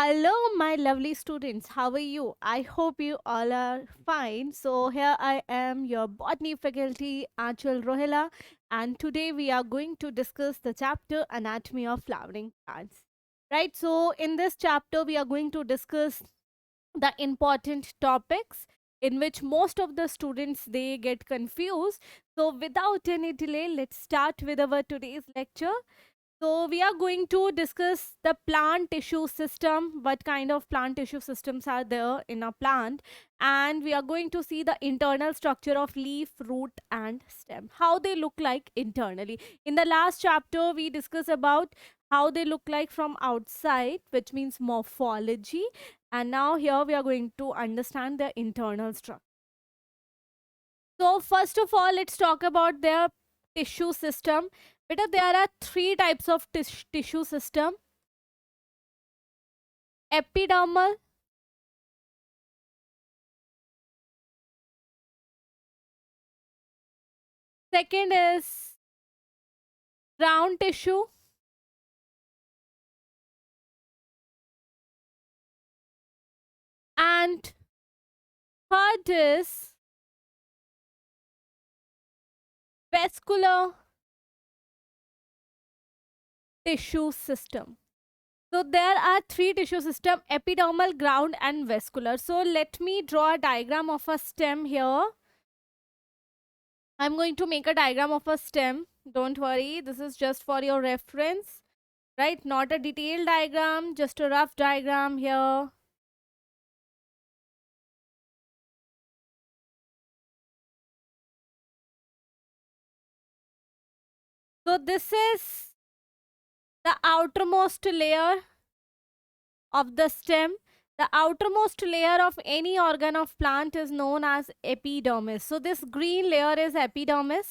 Hello, my lovely students. How are you? I hope you all are fine. So, here I am, your botany faculty, Achal Rohela, and today we are going to discuss the chapter Anatomy of Flowering Plants. Right, so in this chapter, we are going to discuss the important topics in which most of the students they get confused. So, without any delay, let's start with our today's lecture. So, we are going to discuss the plant tissue system, what kind of plant tissue systems are there in a plant, and we are going to see the internal structure of leaf, root, and stem, how they look like internally. In the last chapter, we discussed about how they look like from outside, which means morphology, and now here we are going to understand their internal structure. So, first of all, let's talk about their tissue system. Beta, there are three types of tissue system: epidermal, second is ground tissue, and third is vascular tissue system. So there are three tissue system: epidermal, ground, and vascular. So let me draw a diagram of a stem here. I'm going to make a diagram of a stem. Don't worry, this is just for your reference, right? Not a detailed diagram, just a rough diagram here. So this is the outermost layer of the stem. The outermost layer of any organ of plant is known as epidermis. So this green layer is epidermis.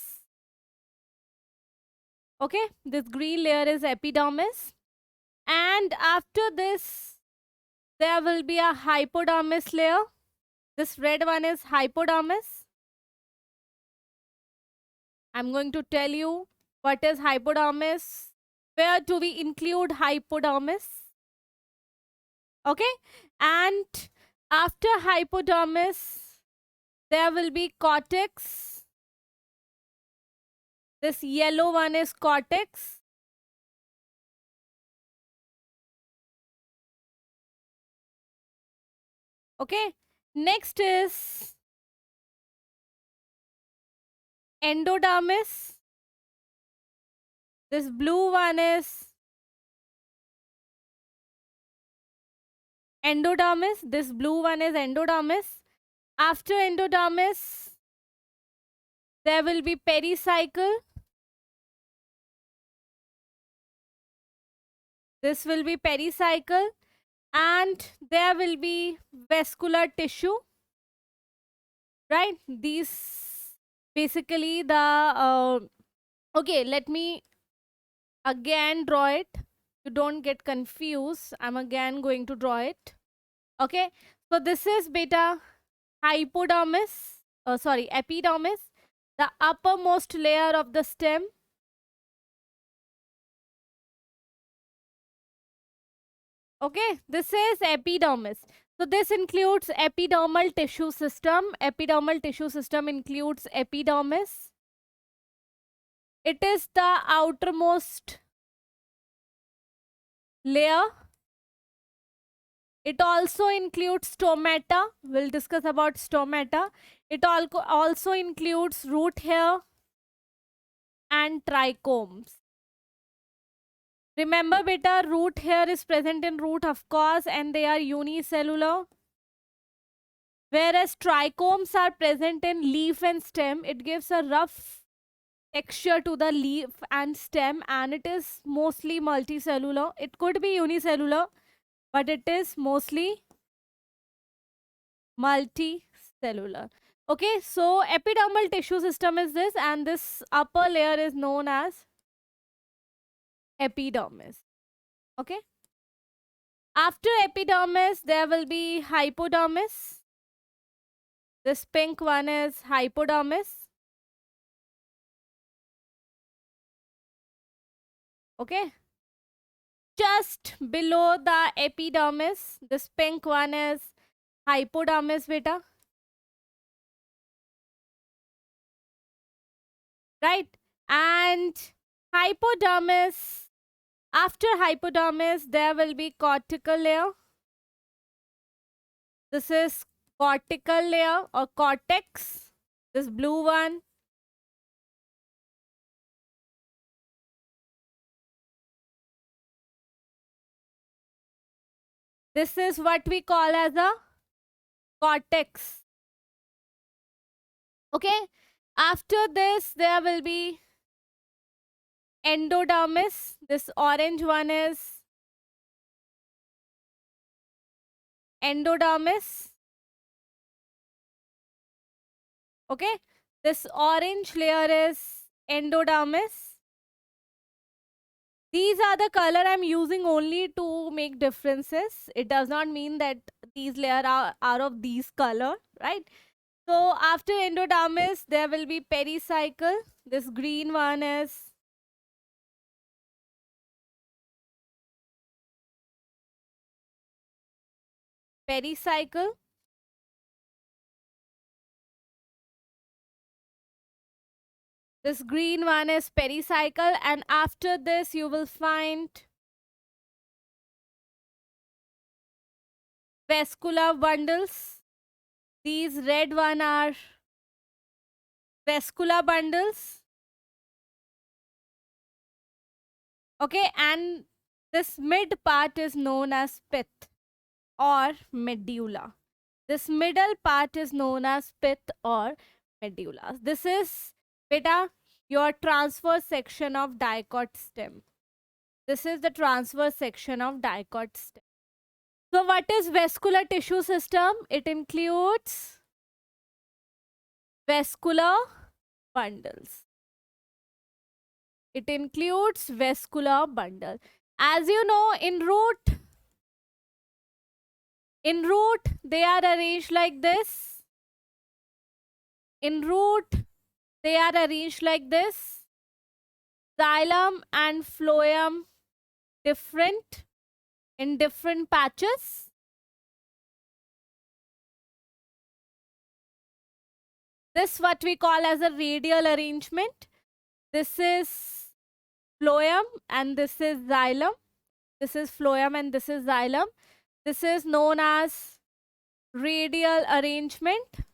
Okay, this green layer is epidermis. And after this, there will be a hypodermis layer. This red one is hypodermis. I'm going to tell you what is hypodermis. Where do we include hypodermis? Okay, and after hypodermis, there will be cortex. This yellow one is cortex. Okay, next is endodermis. This blue one is endodermis. This blue one is endodermis. After endodermis, there will be pericycle. This will be pericycle. And there will be vascular tissue. Right? These basically the... okay, let me again draw it. You don't get confused. I'm again going to draw it. Okay. So this is beta hypodermis. Sorry, epidermis. The uppermost layer of the stem. Okay. This is epidermis. So this includes epidermal tissue system. Epidermal tissue system includes epidermis. It is the outermost layer. It also includes stomata. We'll discuss about stomata. It also includes root hair and trichomes. Remember beta, root hair is present in root, of course, and they are unicellular. Whereas trichomes are present in leaf and stem. It gives a rough texture to the leaf and stem, and it is mostly multicellular. It could be unicellular, but it is mostly multicellular. Okay, so epidermal tissue system is this, and this upper layer is known as epidermis. Okay, after epidermis, there will be hypodermis. This pink one is hypodermis. Okay, just below the epidermis. This pink one is hypodermis, beta. Right? And hypodermis, after hypodermis, there will be cortical layer. This is cortical layer or cortex. This blue one. This is what we call as a cortex. Okay. After this, there will be endodermis. This orange one is endodermis. Okay. This orange layer is endodermis. These are the color I'm using only to make differences. It does not mean that these layers are of these color, right? So after endodermis, there will be pericycle. This green one is pericycle. This green one is pericycle, and after this you will find vascular bundles. These red one are vascular bundles. Okay, and this mid part is known as pith or medulla. This middle part is known as pith or medulla. This is, beta, your transverse section of dicot stem. This is the transverse section of dicot stem. So what is vascular tissue system? It includes vascular bundles. It includes vascular bundle. As you know, in root, they are arranged like this. In root, they are arranged like this. Xylem and phloem different in different patches. This what we call as a radial arrangement. This is phloem and this is xylem. This is phloem and this is xylem. This is known as radial arrangement.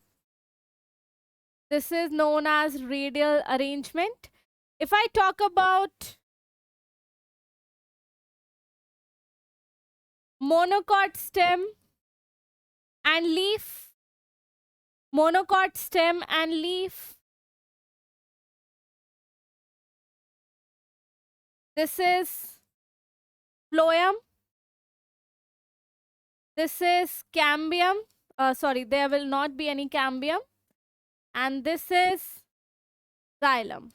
This is known as radial arrangement. If I talk about monocot stem and leaf, monocot stem and leaf, this is phloem. This is cambium. Sorry, there will not be any cambium. And this is xylem.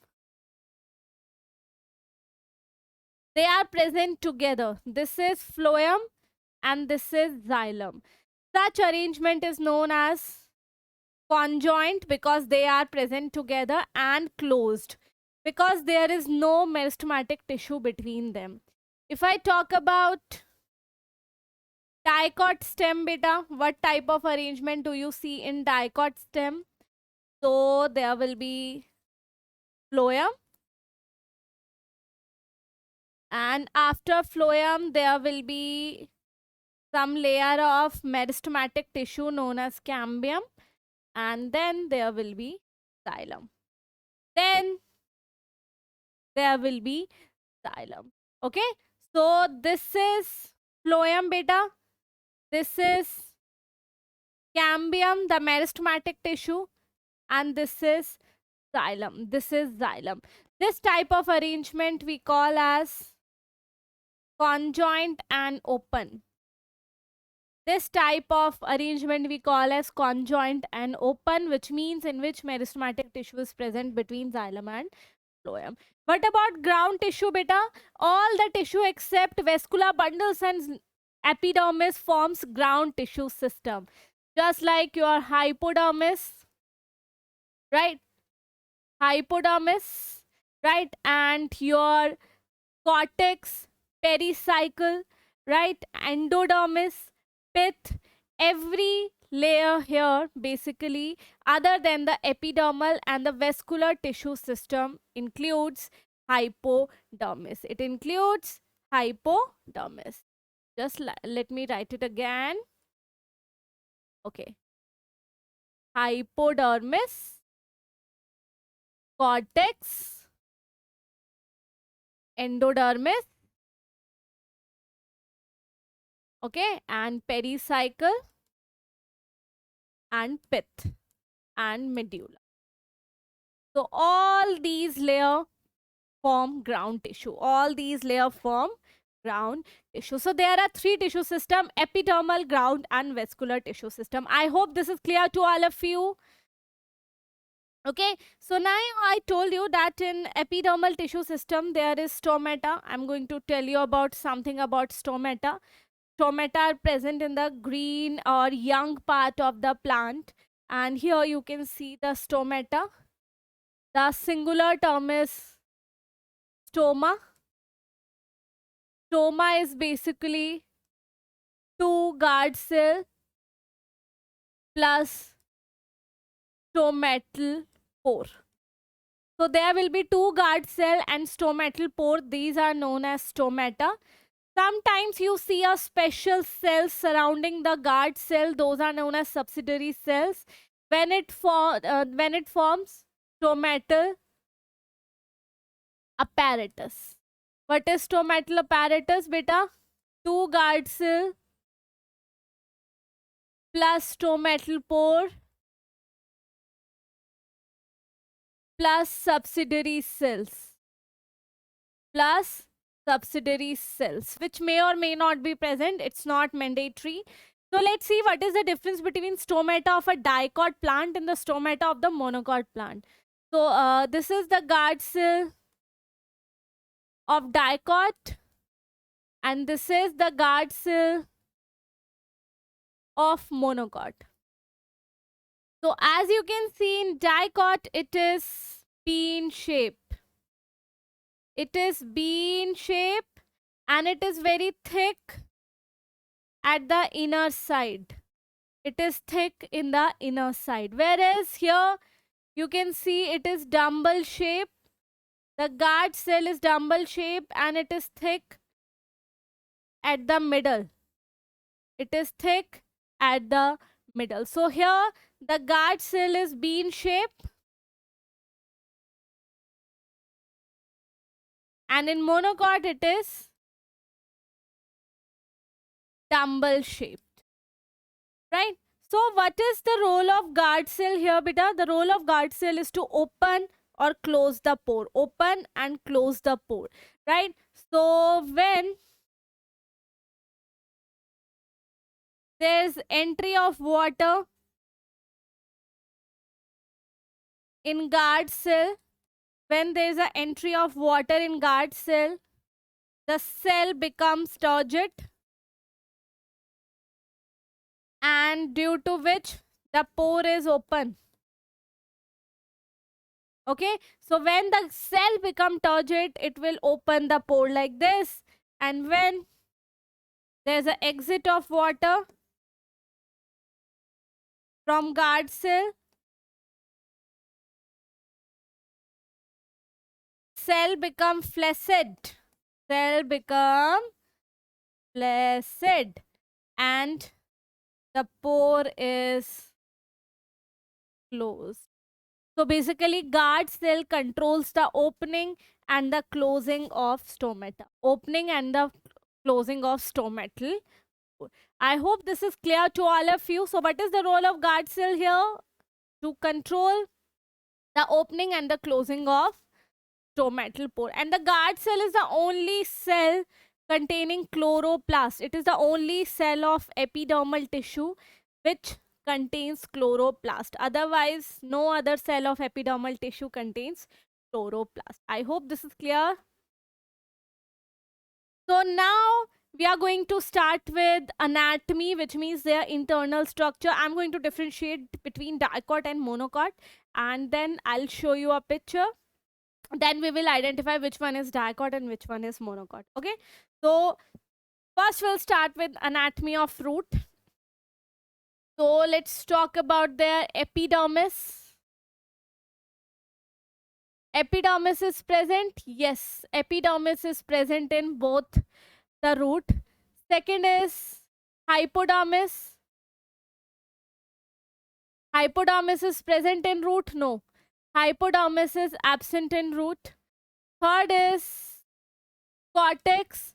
They are present together. This is phloem and this is xylem. Such arrangement is known as conjoint because they are present together, and closed because there is no meristematic tissue between them. If I talk about dicot stem, beta, what type of arrangement do you see in dicot stem? So there will be phloem, and after phloem there will be some layer of meristematic tissue known as cambium, and then there will be xylem. Then there will be xylem. Okay, so this is phloem, beta. This is cambium, the meristematic tissue, and this is xylem. This is xylem. This type of arrangement we call as conjoint and open. This type of arrangement we call as conjoint and open, which means in which meristematic tissue is present between xylem and phloem. What about ground tissue, beta? All the tissue except vascular bundles and epidermis forms ground tissue system. Just like your hypodermis, right? Hypodermis, right? And your cortex, pericycle, right? Endodermis, pith, every layer here basically, other than the epidermal and the vascular tissue system, includes hypodermis. It includes hypodermis. Just let me write it again. Okay. Hypodermis, cortex, endodermis, okay, and pericycle, and pith, and medulla. So all these layer form ground tissue. All these layer form ground tissue. So there are three tissue system: epidermal, ground, and vascular tissue system. I hope this is clear to all of you. Okay, so now I told you that in epidermal tissue system there is stomata. I'm going to tell you about something about stomata. Stomata are present in the green or young part of the plant, and here you can see the stomata. The singular term is stoma. Stoma is basically two guard cell plus stomatal pore. So there will be two guard cell and stomatal pore. These are known as stomata. Sometimes you see a special cell surrounding the guard cell. Those are known as subsidiary cells. When it forms stomatal apparatus. What is stomatal apparatus, beta? Two guard cell plus stomatal pore plus subsidiary cells, which may or may not be present. It's not mandatory. So let's see what is the difference between stomata of a dicot plant and the stomata of the monocot plant. So this is the guard cell of dicot, and this is the guard cell of monocot. So as you can see in dicot, it is bean shape. It is bean shape and it is very thick at the inner side. It is thick in the inner side. Whereas here you can see it is dumbbell shape. The guard cell is dumbbell shape and it is thick at the middle. It is thick at the middle. So here the guard cell is bean shape, and in monocot it is dumbbell shaped, right? So what is the role of guard cell here, beta? The role of guard cell is to open or close the pore. Open and close the pore, right? So when there's entry of water in guard cell, when there's an entry of water in guard cell, the cell becomes turgid, and due to which the pore is open. Okay, so when the cell become turgid, it will open the pore like this, and when there's an exit of water from guard cell, cell become flaccid. Cell become flaccid, and the pore is closed. So basically, guard cell controls the opening and the closing of stomata. Opening and the closing of stomatal. I hope this is clear to all of you. So what is the role of guard cell here? To control the opening and the closing of stomatal pore. And the guard cell is the only cell containing chloroplast. It is the only cell of epidermal tissue which contains chloroplast. Otherwise, no other cell of epidermal tissue contains chloroplast. I hope this is clear. So now we are going to start with anatomy, which means their internal structure. I'm going to differentiate between dicot and monocot, and then I'll show you a picture. Then we will identify which one is dicot and which one is monocot. Okay, so first we'll start with anatomy of root. So let's talk about their epidermis. Epidermis is present. Yes, epidermis is present in both the root. Second is hypodermis. Hypodermis is present in root. No, hypodermis is absent in root. Third is cortex.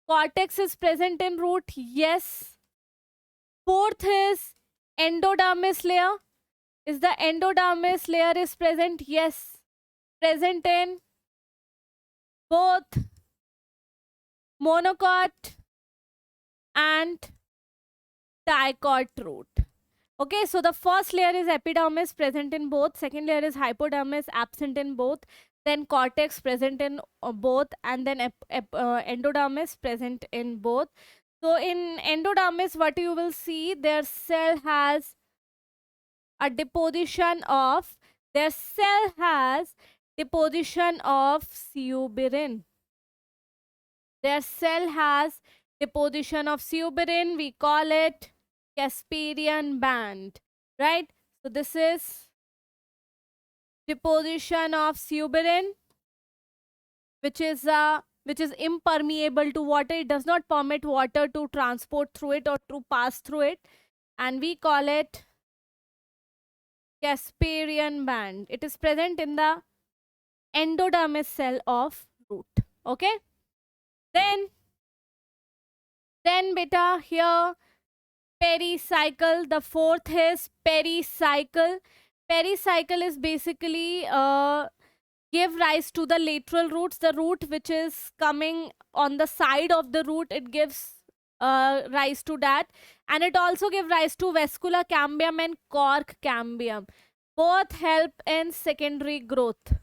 Cortex is present in root. Yes. Fourth is endodermis layer. Is the endodermis layer is present? Yes. Present in both monocot and dicot root. Okay, so the first layer is epidermis, present in both. Second layer is hypodermis, absent in both. Then cortex, present in both. And then endodermis, present in both. So in endodermis, what you will see, their cell has a deposition of, suberin. Their cell has deposition of suberin. We call it Casparian band, right? So this is deposition of suberin, which is impermeable to water. It does not permit water to transport through it or to pass through it, and we call it Casparian band. It is present in the endodermis cell of root. Okay, then beta here pericycle. The fourth is pericycle. Pericycle is basically give rise to the lateral roots. The root which is coming on the side of the root, it gives rise to that, and it also gives rise to vascular cambium and cork cambium. Both help in secondary growth.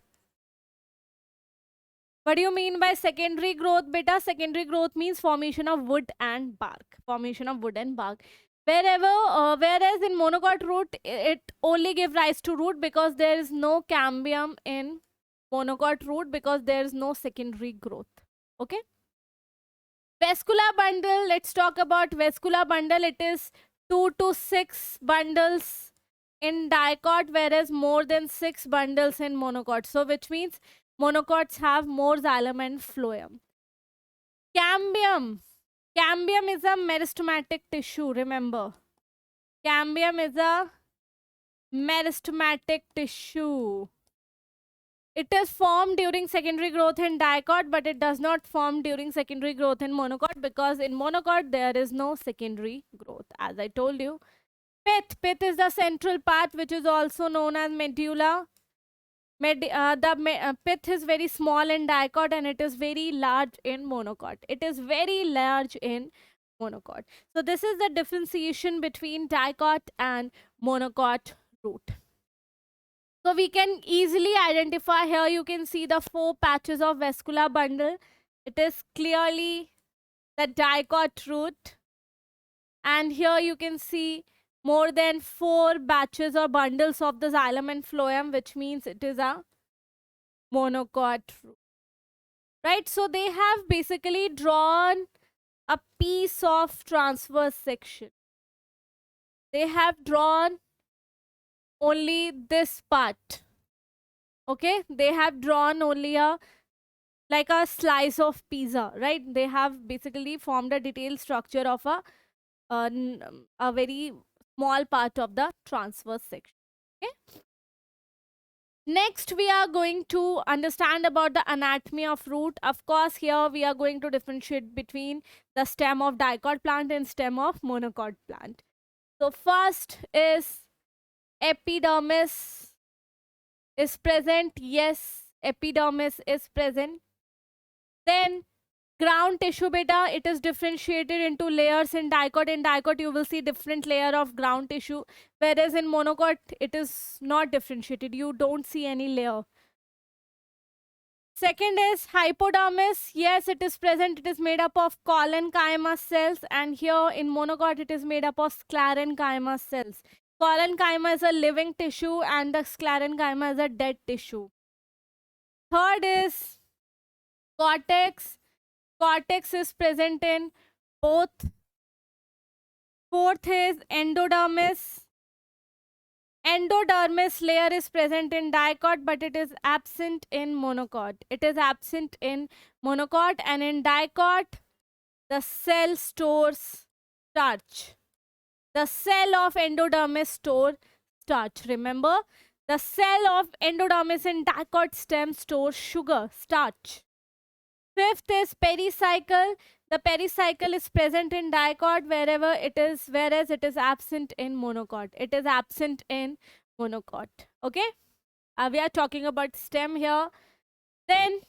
What do you mean by secondary growth, beta? Secondary growth means formation of wood and bark. Whereas in monocot root, it only gives rise to root because there is no cambium in monocot root, because there is no secondary growth. Okay. Vascular bundle. Let's talk about vascular bundle. It is 2 to 6 bundles in dicot, whereas more than 6 bundles in monocot. So which means monocots have more xylem and phloem. Cambium. Cambium is a meristematic tissue, remember. Cambium is a meristematic tissue. It is formed during secondary growth in dicot, but it does not form during secondary growth in monocot, because in monocot there is no secondary growth, as I told you. Pith. Pith is the central part, which is also known as medulla. Pith is very small in dicot and it is very large in monocot. So this is the differentiation between dicot and monocot root. So we can easily identify here. You can see the 4 patches of vascular bundle. It is clearly the dicot root. And here you can see more than 4 batches or bundles of the xylem and phloem, which means it is a monocot root. Right? So they have basically drawn a piece of transverse section. They have drawn only this part. Okay, they have drawn only like a slice of pizza, right? They have basically formed a detailed structure of a very small part of the transverse section. Okay. Next, we are going to understand about the anatomy of root. Of course, here we are going to differentiate between the stem of dicot plant and stem of monocot plant. So first is epidermis is present. Yes, epidermis is present. Then ground tissue, beta, it is differentiated into layers in dicot. In dicot, you will see different layer of ground tissue, whereas in monocot, it is not differentiated. You don't see any layer. Second is hypodermis. Yes, it is present. It is made up of collenchyma cells, and here in monocot, it is made up of sclerenchyma cells. Collenchyma is a living tissue and the sclerenchyma is a dead tissue. Third is cortex. Cortex is present in both. Fourth is endodermis. Endodermis layer is present in dicot, but it is absent in monocot. It is absent in monocot, and in dicot, the cell stores starch. The cell of endodermis store starch. Remember, the cell of endodermis in dicot stem stores sugar, starch. Fifth is pericycle. The pericycle is present in dicot wherever it is, whereas it is absent in monocot. It is absent in monocot. Okay? We are talking about stem here. Then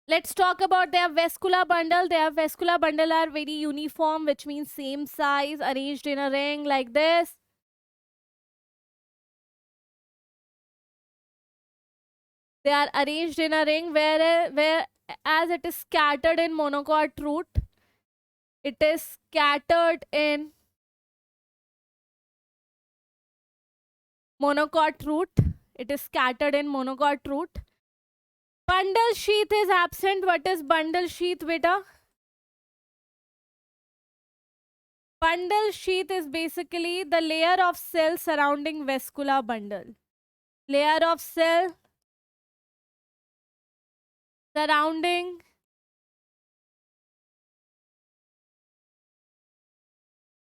let's talk about their vascular bundle. Their vascular bundle are very uniform, which means same size, arranged in a ring like this. They are arranged in a ring where as it is scattered in monocot root, it is scattered in monocot root. It is scattered in monocot root. Bundle sheath is absent. What is bundle sheath, beta? Bundle sheath is basically the layer of cell surrounding vascular bundle. Layer of cell surrounding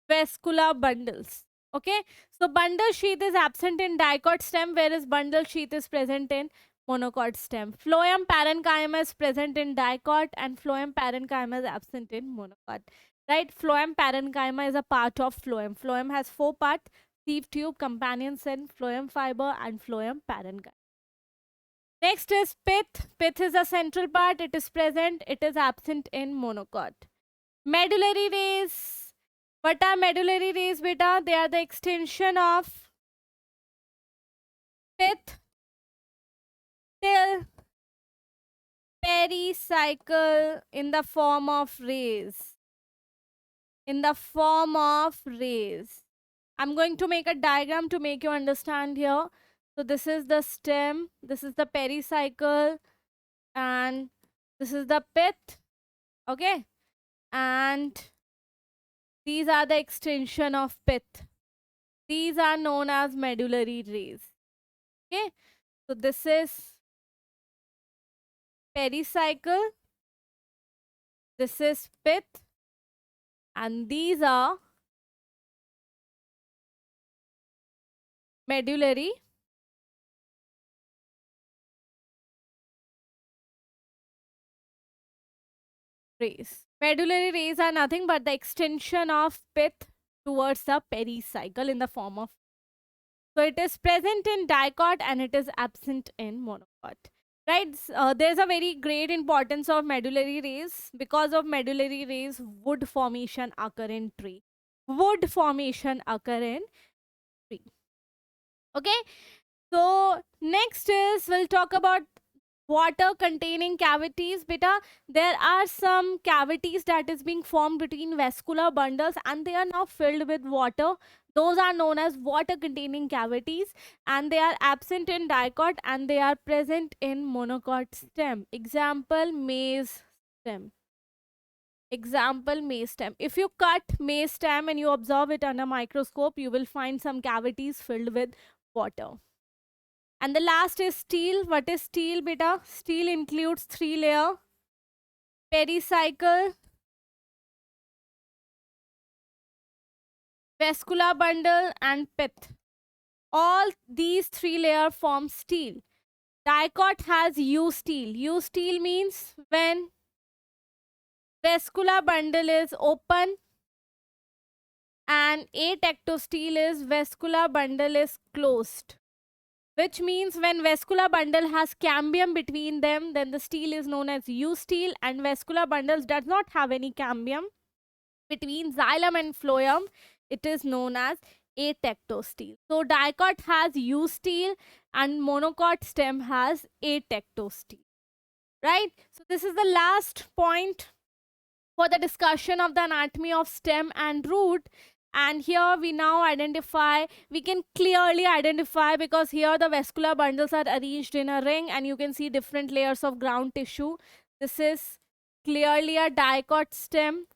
vascular bundles. Okay, so bundle sheath is absent in dicot stem, whereas bundle sheath is present in monocot stem. Phloem parenchyma is present in dicot, and phloem parenchyma is absent in monocot. Right? Phloem parenchyma is a part of phloem. Phloem has 4 parts: sieve tube, companion cell, phloem fiber, and phloem parenchyma. Next is pith. Pith is a central part. It is present. It is absent in monocot. Medullary rays. What are medullary rays, beta? They are the extension of pith till pericycle in the form of rays. In the form of rays. I'm going to make a diagram to make you understand here. So this is the stem, this is the pericycle, and this is the pith. Okay. And these are the extension of pith. These are known as medullary rays. Okay. So this is pericycle, this is pith, and these are medullary rays. Medullary rays are nothing but the extension of pith towards the pericycle in the form of. So it is present in dicot and it is absent in monocot. Right? There's a very great importance of medullary rays. Because of medullary rays, wood formation occur in tree. Wood formation occur in tree. Okay. So next is we'll talk about water containing cavities. Beta, there are some cavities that is being formed between vascular bundles and they are now filled with water. Those are known as water containing cavities, and they are absent in dicot and they are present in monocot stem. Example, maize stem. Example, maize stem. If you cut maize stem and you observe it under microscope, you will find some cavities filled with water. And the last is steel. What is steel, beta? Steel includes 3 layer: pericycle, vascular bundle, and pith. All these 3 layer form steel. Dicot has U steel. U steel means when vascular bundle is open, and atectosteel is vascular bundle is closed. Which means when vascular bundle has cambium between them, then the steel is known as U steel, and vascular bundles does not have any cambium between xylem and phloem, it is known as atectosteel. So dicot has U steel and monocot stem has atectosteel. Right? So this is the last point for the discussion of the anatomy of stem and root. And here we now identify, we can clearly identify, because here the vascular bundles are arranged in a ring and you can see different layers of ground tissue. This is clearly a dicot stem,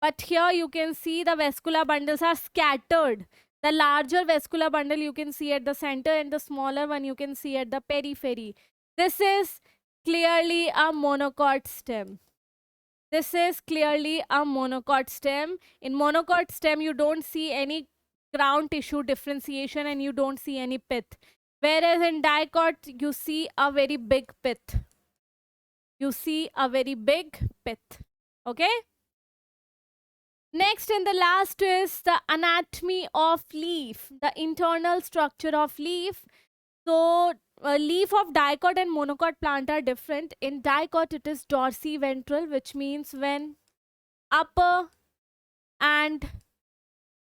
but here you can see the vascular bundles are scattered. The larger vascular bundle you can see at the center and the smaller one you can see at the periphery. This is clearly a monocot stem. This is clearly a monocot stem. In monocot stem, you don't see any ground tissue differentiation and you don't see any pith. Whereas in dicot, you see a very big pith. You see a very big pith. Okay? Next and the last is the anatomy of leaf, the internal structure of leaf. So, a leaf of dicot and monocot plant are different. In dicot, it is dorsiventral, which means when upper and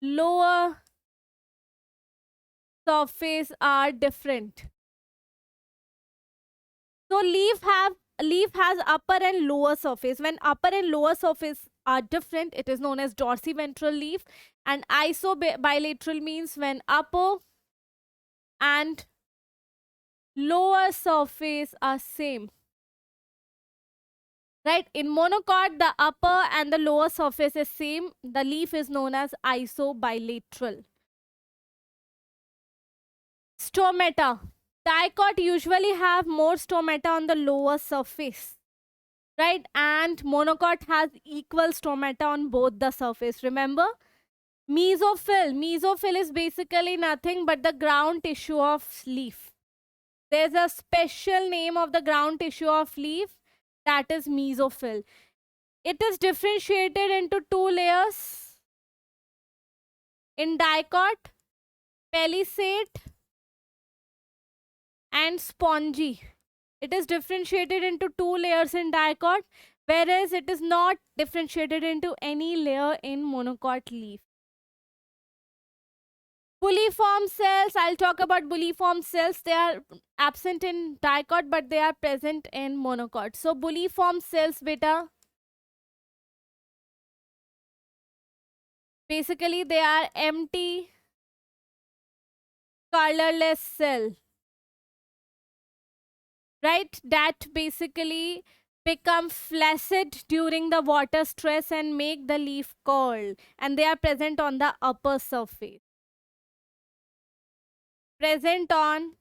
lower surface are different. So leaf has upper and lower surface. When upper and lower surface are different, it is known as dorsiventral leaf. And isobilateral means when upper and lower surface are same. Right? In monocot, the upper and the lower surface is same. The leaf is known as isobilateral. Stomata. Dicot usually have more stomata on the lower surface, right? And monocot has equal stomata on both the surface. Remember? Mesophil is basically nothing but the ground tissue of leaf. There's a special name of the ground tissue of leaf, that is mesophil. It is differentiated into two layers. In dicot, palisade and spongy. It is differentiated into two layers in dicot, whereas it is not differentiated into any layer in monocot leaf. Bulliform cells, I'll talk about bulliform cells. They are absent in dicot, but they are present in monocot. So bulliform cells, beta, basically they are empty, colorless cell, right? That basically become flaccid during the water stress and make the leaf curl, and they are present on the upper surface. Present on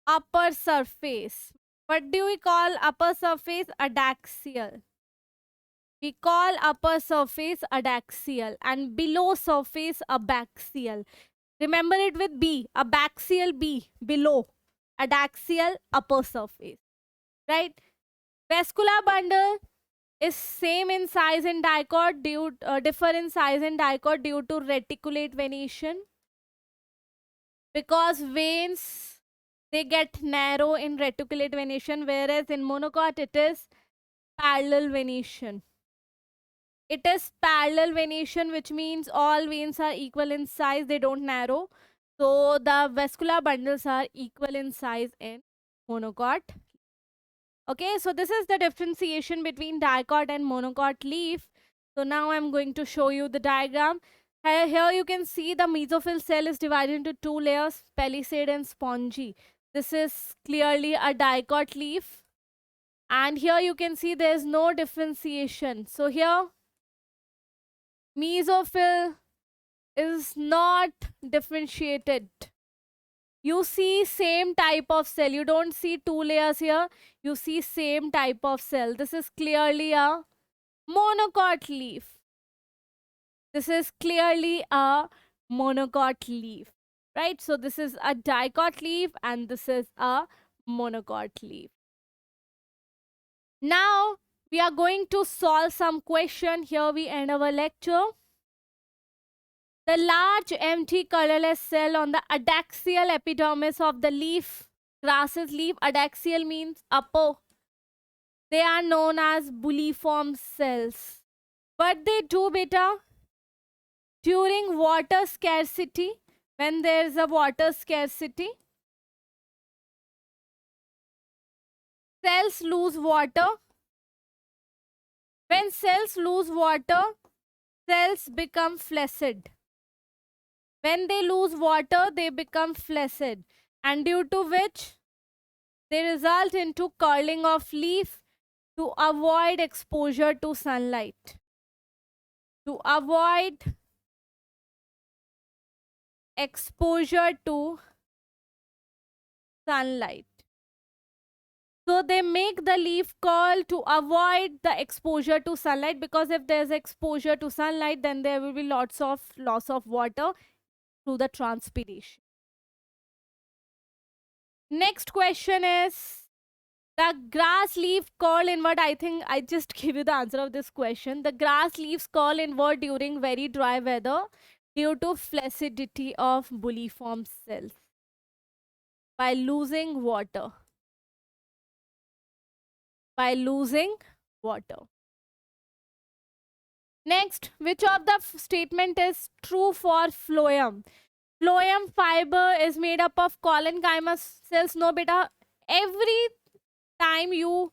upper surface. What do we call upper surface? Adaxial. We call upper surface adaxial and below surface abaxial. Remember it with B. Abaxial B, below. Adaxial, upper surface. Right? Vascular bundle is same in size in dicot, differ in size in dicot due to reticulate venation. Because veins, they get narrow in reticulate venation, whereas in monocot it is parallel venation. It is parallel venation, which means all veins are equal in size, they don't narrow. So the vascular bundles are equal in size in monocot. Okay, so this is the differentiation between dicot and monocot leaf. So now I'm going to show you the diagram. Here you can see the mesophil cell is divided into two layers, palisade and spongy. This is clearly a dicot leaf. And here you can see there is no differentiation. So here mesophil is not differentiated. You see same type of cell. You don't see two layers here. You see same type of cell. This is clearly a monocot leaf. This is clearly a monocot leaf, right? So this is a dicot leaf and this is a monocot leaf. Now we are going to solve some question. Here we end our lecture. The large empty colorless cell on the adaxial epidermis of the leaf, grasses leaf, adaxial means upper. They are known as bulliform cells. What they do, beta? During water scarcity, when there is a water scarcity, cells lose water. When cells lose water, cells become flaccid. When they lose water, they become flaccid, and due to which they result into curling of leaf to avoid exposure to sunlight. To avoid exposure to sunlight. So they make the leaf curl to avoid the exposure to sunlight, because if there's exposure to sunlight, then there will be lots of loss of water through the transpiration. Next question is, the grass leaf curl inward. I think I just give you the answer of this question. The grass leaves curl inward during very dry weather due to flaccidity of bulliform cells by losing water. By losing water. Next, which of the statement is true for phloem? Phloem fiber is made up of collenchyma cells. No, beta. Every time you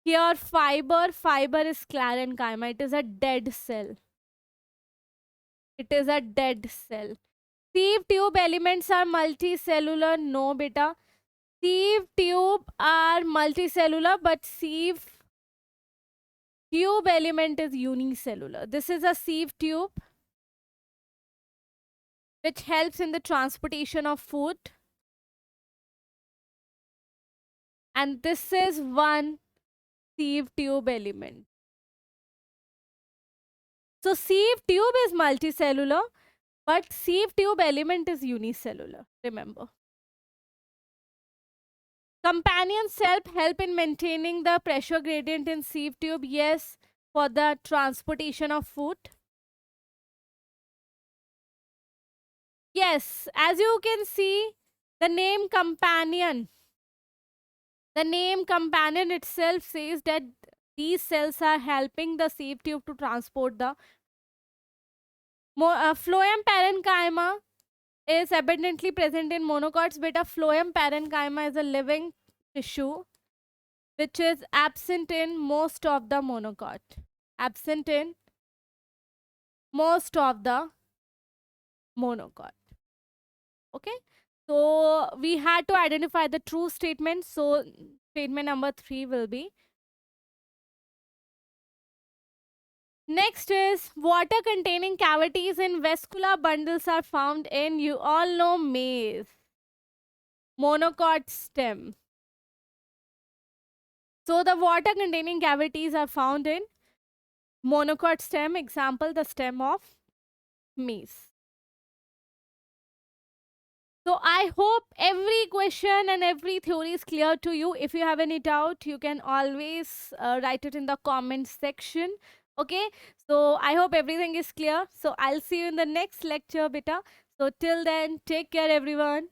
hear fiber, fiber is sclerenchyma. It is a dead cell. It is a dead cell. Sieve tube elements are multicellular. No, beta. Sieve tube are multicellular, but sieve tube element is unicellular. This is a sieve tube which helps in the transportation of food. And this is one sieve tube element. So sieve tube is multicellular, but sieve tube element is unicellular. Remember. Companion cell help in maintaining the pressure gradient in sieve tube. Yes, for the transportation of food. Yes, as you can see, the name companion. The name companion itself says that these cells are helping the sieve tube to transport the phloem parenchyma is abundantly present in monocots. Beta, phloem parenchyma is a living tissue which is absent in most of the monocot. Absent in most of the monocot. Okay. So we had to identify the true statement. So statement number 3 will be. Next is, water containing cavities in vascular bundles are found in, you all know, maize. Monocot stem. So the water containing cavities are found in monocot stem. Example, the stem of maize. So I hope every question and every theory is clear to you. If you have any doubt, you can always write it in the comment section. Okay. So I hope everything is clear. So I'll see you in the next lecture, beta. So till then, take care, everyone.